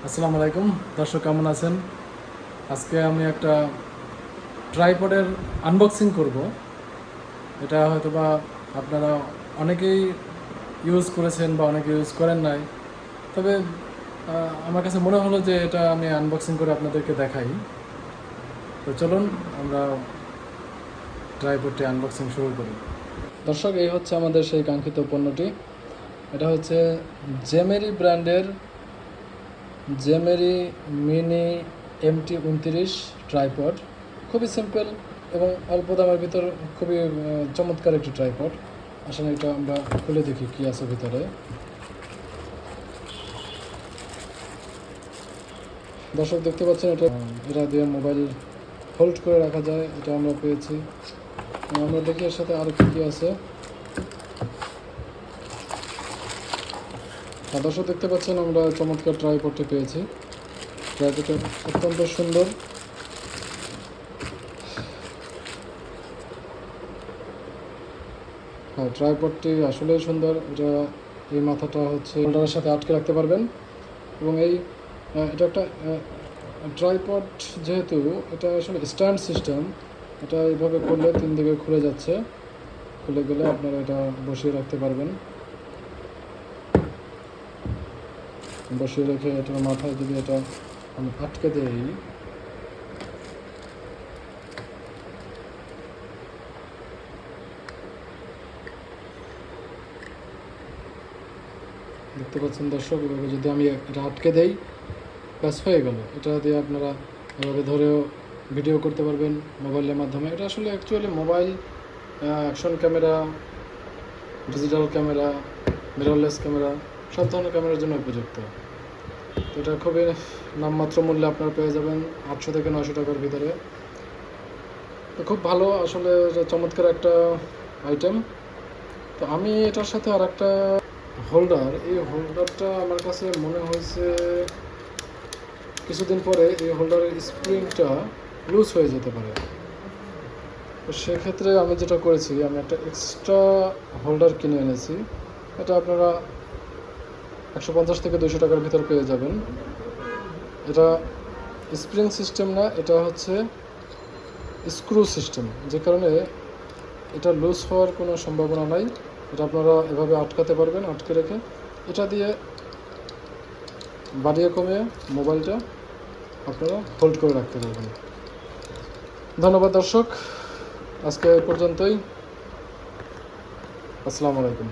আসসালামু আলাইকুম দর্শক, কেমন আছেন? আজকে আমি একটা ট্রাইপডের আনবক্সিং করব। এটা হয়তোবা আপনারা অনেকেই ইউজ করেছেন বা অনেকে ইউজ করেন নাই, তবে আমার কাছে মনে হলো যে এটা আমি আনবক্সিং করে আপনাদেরকে দেখাই। তো চলুন আমরা ট্রাইপডটি আনবক্সিং শুরু করি। দর্শক, এই হচ্ছে আমাদের সেই কাঙ্ক্ষিত পণ্যটি। এটা হচ্ছে জেমেরি ব্র্যান্ডের জেমেরি মিনি MT-29 ট্রাইপড। খুবই সিম্পল এবং অল্প দামের ভিতর খুবই চমৎকার একটি ট্রাইপড। আসলে এটা আমরা খুলে দেখি কি আছে ভিতরে। দর্শক দেখতে পাচ্ছেন, এটা দিয়ে মোবাইল হোল্ড করে রাখা যায়, এটা আমরা পেয়েছি। আমরা দেখি এর সাথে আর কি আছে। দর্শক দেখতে পাচ্ছেন, আমরা চমৎকার ট্রাইপডটি পেয়েছি। ট্রাইপডটা অত্যন্ত সুন্দর। হ্যাঁ, ট্রাইপডটি আসলেই সুন্দর। এই মাথাটা হচ্ছে হোল্ডারের সাথে আটকে রাখতে পারবেন এবং এটা একটা ট্রাইপড, যেহেতু এটা আসলে স্ট্যান্ড সিস্টেম, এটা এইভাবে করলে 3 দিকে খুলে যাচ্ছে। খুলে গেলে আপনারা এটা বসিয়ে রাখতে পারবেন। বসিয়ে রেখে এটার মাথায় যদি এটা আমি আটকে দিই, দেখতে পাচ্ছেন দর্শক, এভাবে যদি আমি এটা আটকে দেই, ব্যাস হয়ে গেল। এটা দিয়ে আপনারা এভাবে ধরেও ভিডিও করতে পারবেন মোবাইলের মাধ্যমে। এটা আসলে actually mobile, action camera, digital camera, mirrorless camera, সব ধরনের ক্যামেরার জন্য উপযুক্ত। তো এটা খুবই নামমাত্র মূল্যে আপনারা পেয়ে যাবেন 800 থেকে 900 টাকার ভিতরে। তো খুব ভালো, আসলে এটা চমৎকার একটা আইটেম। তো আমি এটার সাথে আর একটা হোল্ডার, এই হোল্ডারটা আমার কাছে মনে হয়েছে কিছুদিন পরে এই হোল্ডারের স্প্রিংটা লুজ হয়ে যেতে পারে। তো সেক্ষেত্রে আমি যেটা করেছি, আমি একটা এক্সট্রা হোল্ডার কিনে এনেছি। এটা আপনারা 150 থেকে 200 টাকার ভিতর পেয়ে যাবেন। এটা স্প্রিং সিস্টেম না, এটা হচ্ছে স্ক্রু সিস্টেম, যে কারণে এটা লুজ হওয়ার কোনো সম্ভাবনা নাই। এটা আপনারা এভাবে আটকাতে পারবেন, আটকে রেখে এটা দিয়ে বাড়িয়ে কমিয়ে মোবাইলটা আপনারা হোল্ড করে রাখতে পারবেন। ধন্যবাদ দর্শক, আজকে এই পর্যন্তই। আসসালামু আলাইকুম।